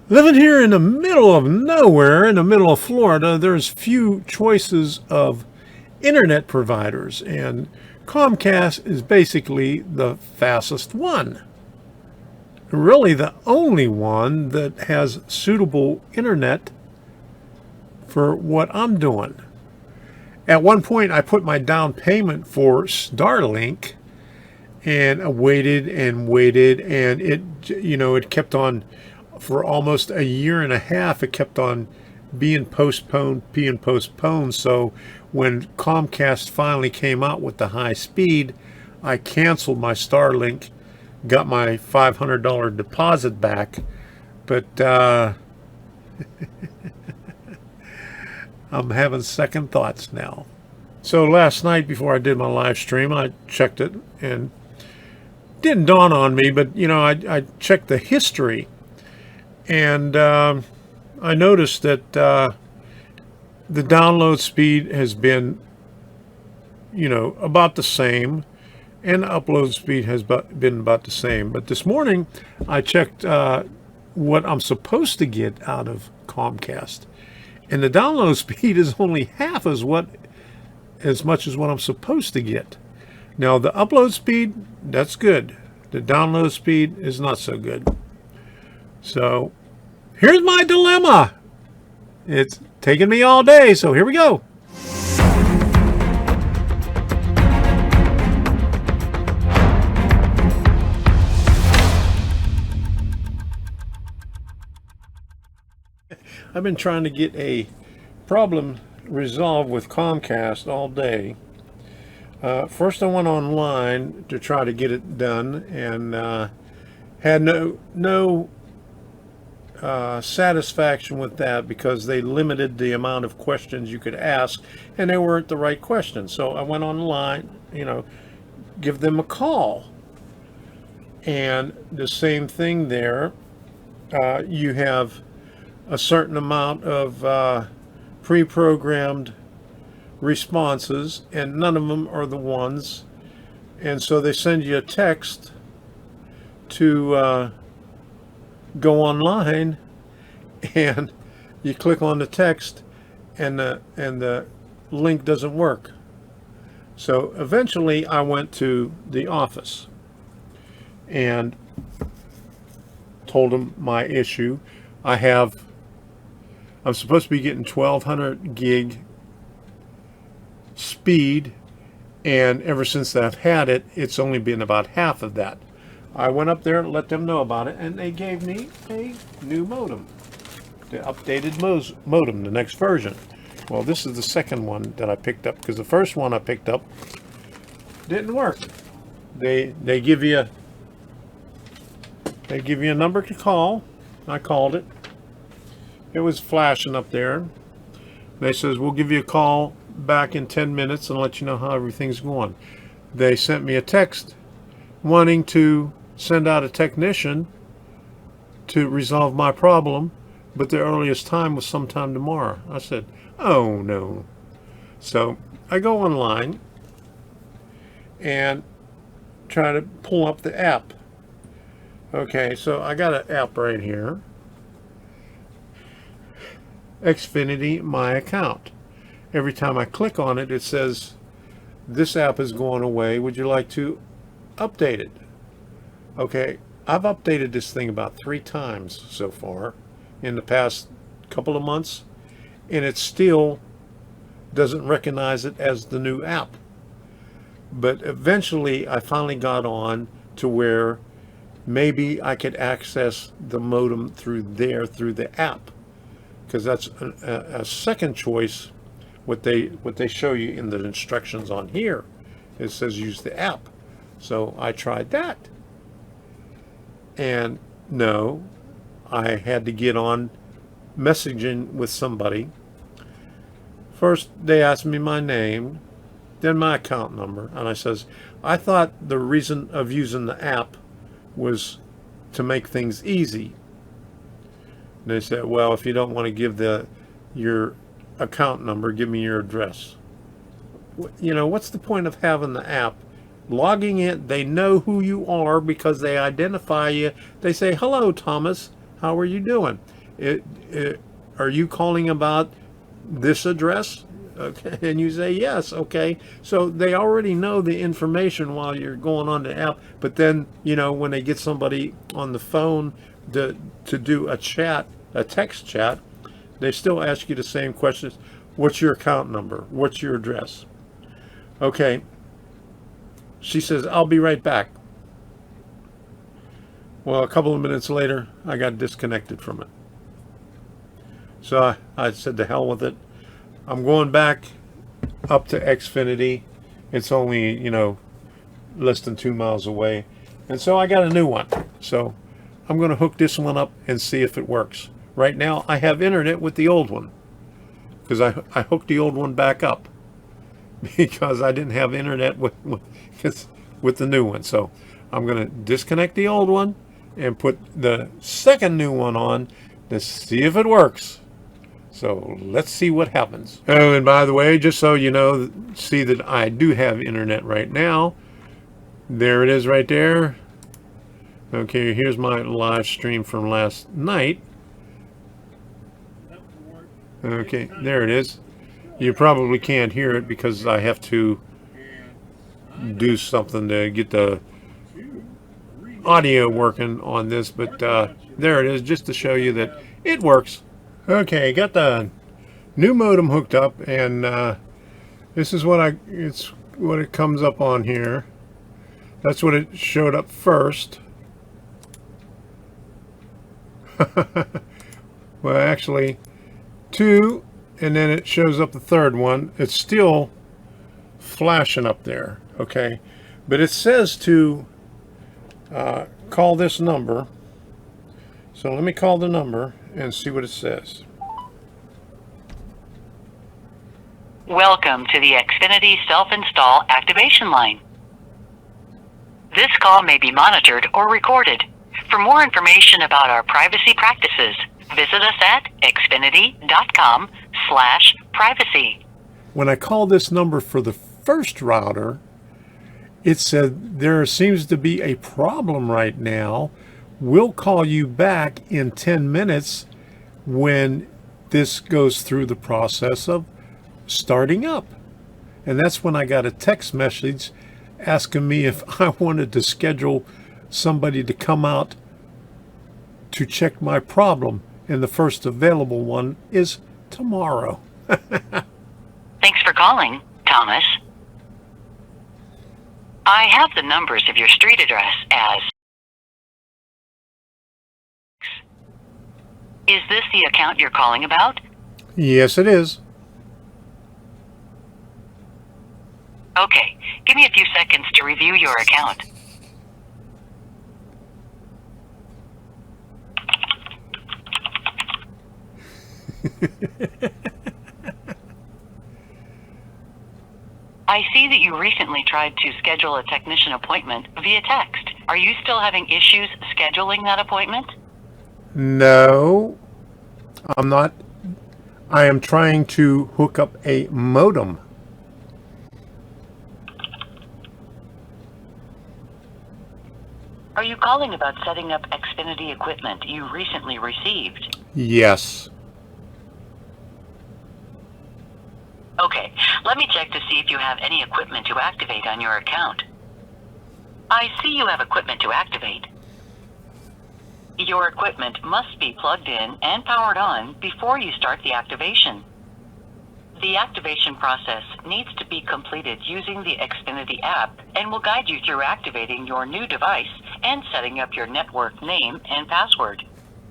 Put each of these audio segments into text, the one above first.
Living here in the middle of nowhere, in the middle of Florida, there's few choices of internet providers, and Comcast is basically the fastest one. Really, the only one that has suitable internet for what I'm doing. At one point, I put my down payment for Starlink, and I waited and waited, and it kept on for almost a year and a half. It kept on being postponed. So when Comcast finally came out with the high speed, I canceled my Starlink, got my $500 deposit back, but I'm having second thoughts now. So last night before I did my live stream, I checked it, and didn't dawn on me, but I checked the history, and I noticed that the download speed has been, about the same, and the upload speed has been about the same. But this morning, I checked what I'm supposed to get out of Comcast, and the download speed is only half as much as what I'm supposed to get. Now, the upload speed, that's good. The download speed is not so good. So, here's my dilemma. It's taken me all day, so here we go. I've been trying to get a problem resolved with Comcast all day. First, I went online to try to get it done, and had no satisfaction with that, because they limited the amount of questions you could ask, and they weren't the right questions. So I went online, give them a call, and the same thing there. You have a certain amount of pre-programmed responses, and none of them are the ones. And so they send you a text to go online, and you click on the text, and the link doesn't work. So eventually I went to the office and told them my issue. I'm supposed to be getting 1200 gig speed, and ever since I've had it, it's only been about half of that. I went up there and let them know about it, and they gave me a new modem, the updated modem, the next version. Well, this is the second one that I picked up, because the first one I picked up didn't work. They give you a number to call. I called it. It was flashing up there. They says, we'll give you a call back in 10 minutes and let you know how everything's going. They sent me a text wanting to send out a technician to resolve my problem, but the earliest time was sometime tomorrow. I said, oh no. So I go online and try to pull up the app. Okay, so I got an app right here. Xfinity My Account. Every time I click on it, it says, this app is going away. Would you like to update it? Okay, I've updated this thing about 3 times so far in the past couple of months, and it still doesn't recognize it as the new app. But eventually I finally got on to where maybe I could access the modem through the app, because that's a second choice. What they show you in the instructions on here, it says use the app. So I tried that, and no, I had to get on messaging with somebody. First they asked me my name, then my account number, and I says, I thought the reason of using the app was to make things easy. And they said, well, if you don't want to give your account number, give me your address. What's the point of having the app? Logging in, they know who you are because they identify you. They say, hello, Thomas, how are you doing? Are you calling about this address? Okay, and you say yes. Okay, so they already know the information while you're going on the app. But then, when they get somebody on the phone to do a chat, a text chat, they still ask you the same questions. What's your account number? What's your address? Okay. She says, I'll be right back. Well, a couple of minutes later, I got disconnected from it. So I said, to hell with it. I'm going back up to Xfinity. It's only, less than 2 miles away. And so I got a new one. So I'm going to hook this one up and see if it works. Right now, I have internet with the old one because I hooked the old one back up because I didn't have internet with the new one. So I'm going to disconnect the old one and put the second new one on to see if it works. So let's see what happens. Oh, and by the way, just so you know, see that I do have internet right now. There it is right there. Okay, here's my live stream from last night. Okay, there it is. You probably can't hear it because I have to do something to get the audio working on this, but there it is, just to show you that it works. Okay, got the new modem hooked up, and this is what it comes up on here. That's what it showed up first. Well, actually, 2, and then it shows up the third one. It's still flashing up there, okay? But it says to call this number. So let me call the number and see what it says. Welcome to the Xfinity self-install activation line. This call may be monitored or recorded. For more information about our privacy practices, visit us at xfinity.com/privacy. When I called this number for the first router, it said there seems to be a problem right now. We'll call you back in 10 minutes when this goes through the process of starting up. And that's when I got a text message asking me if I wanted to schedule somebody to come out to check my problem. And the first available one is tomorrow. Thanks for calling, Thomas. I have the numbers of your street address as... Is this the account you're calling about? Yes, it is. Okay, give me a few seconds to review your account. I see that you recently tried to schedule a technician appointment via text. Are you still having issues scheduling that appointment? No, I'm not. I am trying to hook up a modem. Are you calling about setting up Xfinity equipment you recently received? Yes. Okay, let me check to see if you have any equipment to activate on your account. I see you have equipment to activate. Your equipment must be plugged in and powered on before you start the activation. The activation process needs to be completed using the Xfinity app and will guide you through activating your new device and setting up your network name and password.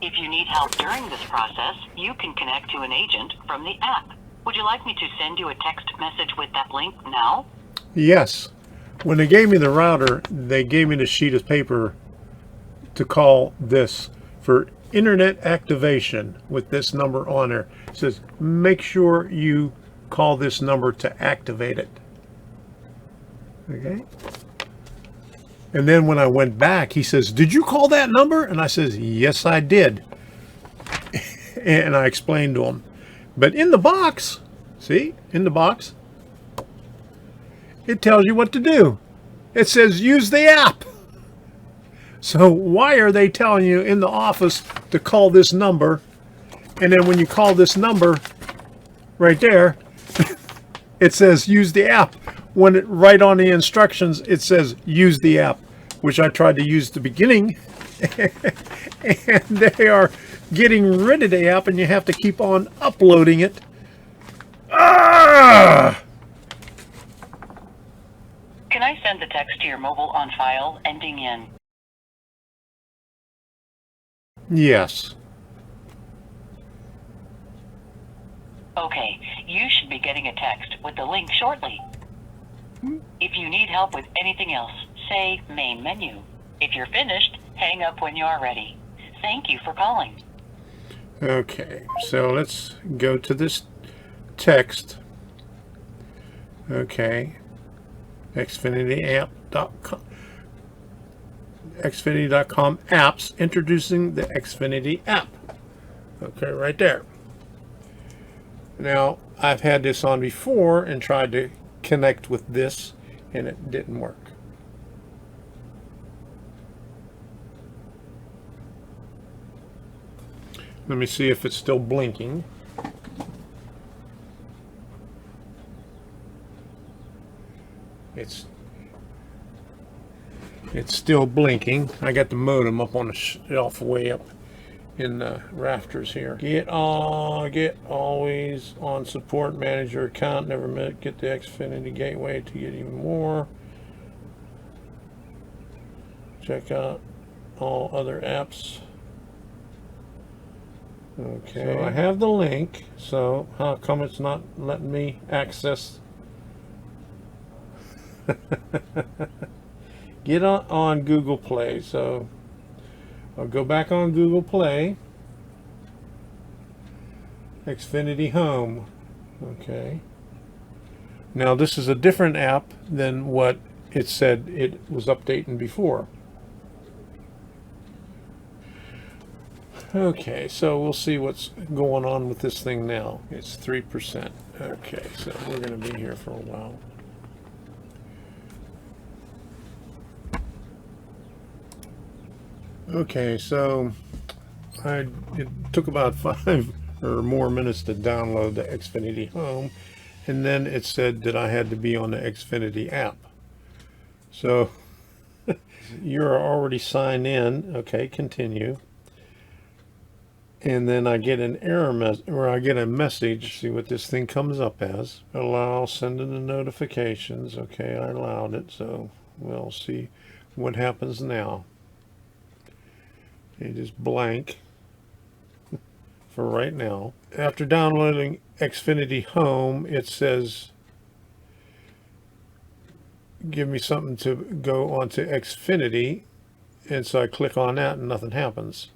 If you need help during this process, you can connect to an agent from the app. Would you like me to send you a text message with that link now? Yes. When they gave me the router, they gave me the sheet of paper to call this for internet activation with this number on there. It says, make sure you call this number to activate it. Okay. And then when I went back, he says, did you call that number? And I says, yes, I did. And I explained to him. But in the box, see, in the box, it tells you what to do. It says, use the app. So why are they telling you in the office to call this number And then when you call this number right there, it says use the app. When it right on the instructions, it says use the app, which I tried to use at the beginning. And they are getting rid of the app, and you have to keep on uploading it. Ah! Can I send the text to your mobile on file ending in? Yes. Okay, you should be getting a text with the link shortly. If you need help with anything else, say main menu. If you're finished, hang up when you are ready. Thank you for calling. Okay, so let's go to this text. Okay. Xfinityapp.com. Xfinity.com apps, introducing the Xfinity app. Okay, right there. Now, I've had this on before and tried to connect with this, and it didn't work. Let me see if it's still blinking. It's still blinking. I got the modem up on the shelf way up in the rafters here. Get always on support manager account. Never get the Xfinity gateway to get even more. Check out all other apps. Okay, so I have the link. So how come it's not letting me access? Get on Google Play. So I'll go back on Google Play. Xfinity Home. Okay. Now this is a different app than what it said it was updating before. Okay, so we'll see what's going on with this thing now. It's 3%. Okay, so we're going to be here for a while. Okay, so it took about 5 or more minutes to download the Xfinity Home, and then it said that I had to be on the Xfinity app. So you're already signed in. Okay, continue. And then I get an error message, or I get a message. See what this thing comes up as. Allow sending the notifications. Okay, I allowed it, so we'll see what happens now. It is blank for right now. After downloading Xfinity Home, it says give me something to go onto Xfinity, and so I click on that and nothing happens.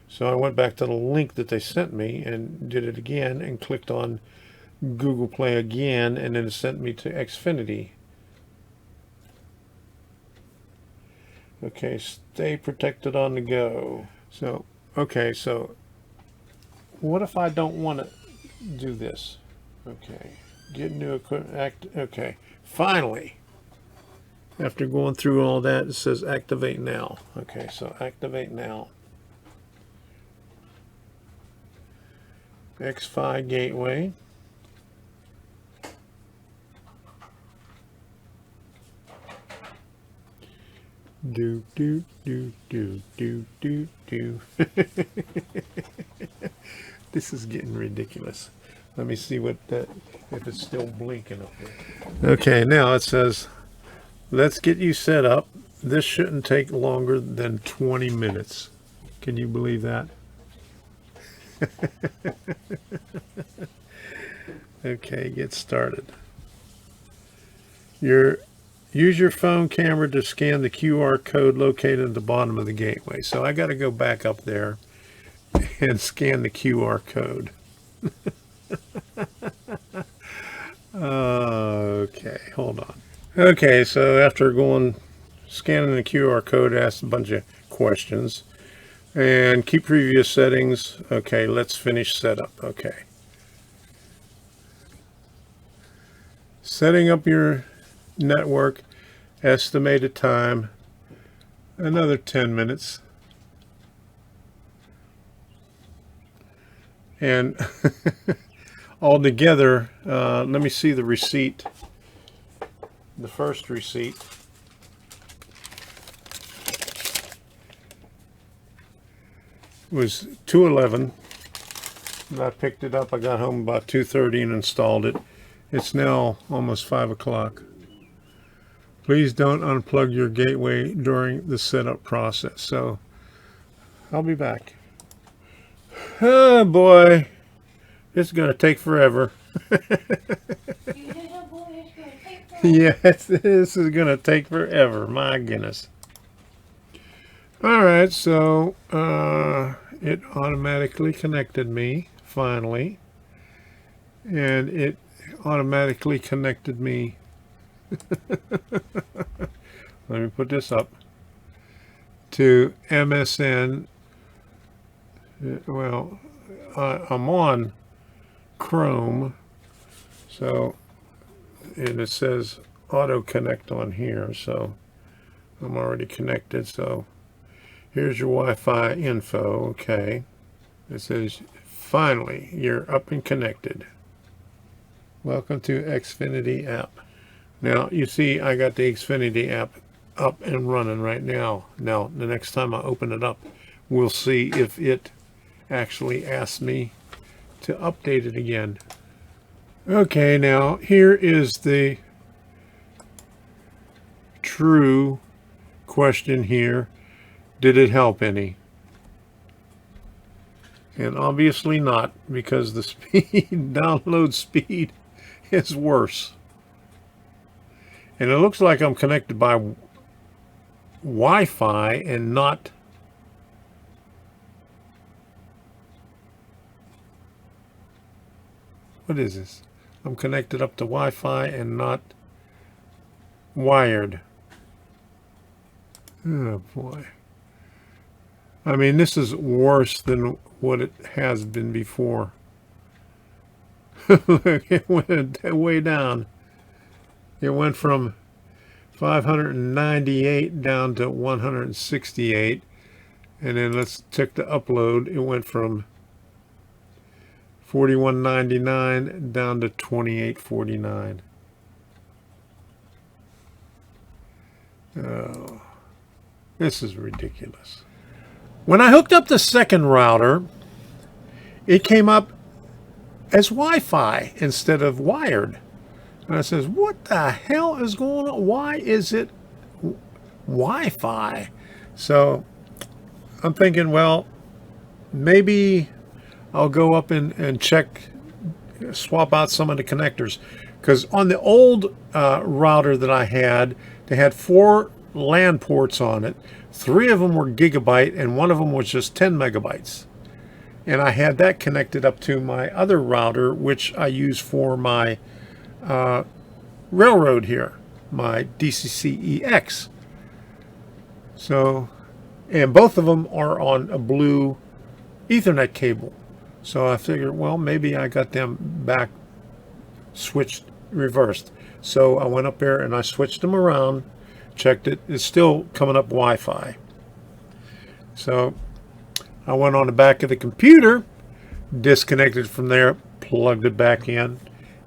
So I went back to the link that they sent me and did it again and clicked on Google Play again, and then it sent me to Xfinity. Okay, stay protected on the go. So, okay, so what if I don't want to do this? Okay, get new equipment, okay, finally, after going through all that, it says activate now. Okay, so activate now. X5 gateway. Do do do do do do do. This is getting ridiculous. Let me see what that, if it's still blinking up there. Okay, now it says let's get you set up. This shouldn't take longer than 20 minutes. Can you believe that? Okay, get started. Use your phone camera to scan the QR code located at the bottom of the gateway. So I got to go back up there and scan the QR code. Okay, hold on. Okay, so after scanning the QR code, I asked a bunch of questions. And keep previous settings. Okay, let's finish setup. Okay. Setting up your network, estimated time, another 10 minutes. And altogether, let me see the receipt. The first receipt was $211. And I picked it up. I got home about 2:30 and installed it. It's now almost 5 o'clock. Please don't unplug your gateway during the setup process. So I'll be back. Oh boy, it's going to take forever. Yes, this is going to take forever. My goodness. All right, so it automatically connected me, finally. And it automatically connected me. Let me put this up. To MSN. Well, I'm on Chrome. So, and it says auto connect on here. So, I'm already connected. So, here's your Wi-Fi info. Okay. It says, finally, you're up and connected. Welcome to Xfinity app. Now, you see, I got the Xfinity app up and running right now. Now, the next time I open it up, we'll see if it actually asks me to update it again. Okay, now, here is the true question here. Did it help any? And obviously not, because the speed, download speed is worse. And it looks like I'm connected by Wi-Fi and not what is this? I'm connected up to Wi-Fi and not wired. Oh boy. I mean, this is worse than what it has been before. Look, it went way down. It went from 598 down to 168. And then let's check the upload. It went from 41.99 down to 28.49. Oh, this is ridiculous. When I hooked up the second router, it came up as Wi-Fi instead of wired. And I says, what the hell is going on? Why is it Wi-Fi? So I'm thinking, well, maybe I'll go up and check, swap out some of the connectors. Because on the old router that I had, they had 4 LAN ports on it. 3 of them were gigabyte and 1 of them was just 10 megabytes. And I had that connected up to my other router, which I use for my railroad here, my DCC-EX. So, and both of them are on a blue Ethernet cable. So I figured, well, maybe I got them back switched, reversed. So I went up there and I switched them around, checked it. It's still coming up Wi-Fi. So I went on the back of the computer, disconnected from there, plugged it back in,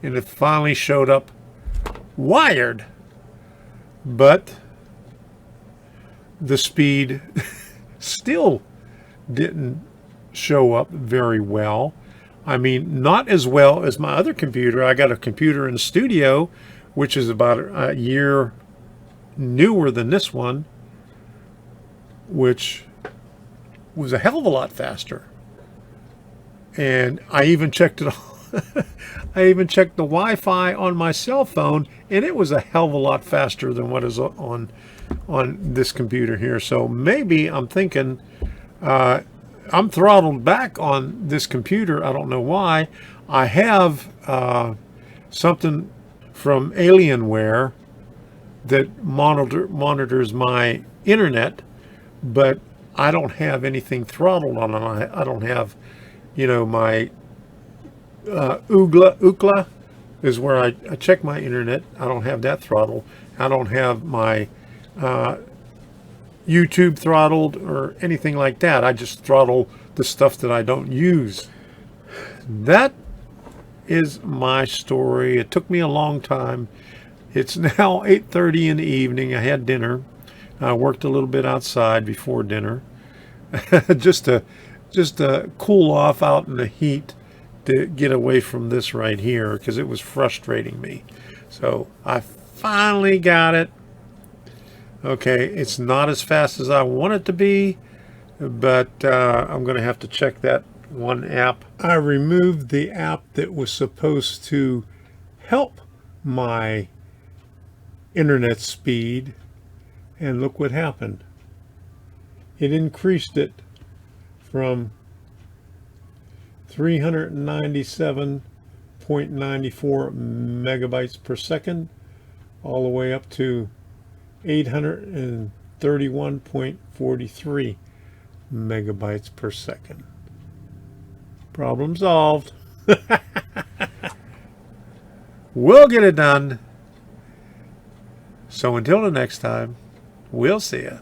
and it finally showed up wired. But the speed still didn't show up very well. I mean, not as well as my other computer. I got a computer in the studio, which is about a year newer than this one, which was a hell of a lot faster. And I even checked it I even checked the Wi-Fi on my cell phone, and it was a hell of a lot faster than what is on this computer here. So maybe I'm thinking I'm throttled back on this computer. I don't know why. I have something from Alienware that monitors my internet, but I don't have anything throttled on it. I don't have, you know, my Ookla is where I check my internet. I don't have that throttled. I don't have my YouTube throttled or anything like that. I just throttle the stuff that I don't use. that is my story. It took me a long time. It's now 8:30 in the evening. I had dinner. I worked a little bit outside before dinner, just to cool off out in the heat, to get away from this right here because it was frustrating me. So I finally got it. Okay, it's not as fast as I want it to be, but I'm going to have to check that one app. I removed the app that was supposed to help my internet speed, and look what happened. It increased it from 397.94 megabytes per second all the way up to 831.43 megabytes per second. Problem solved. We'll get it done. So until the next time, we'll see ya.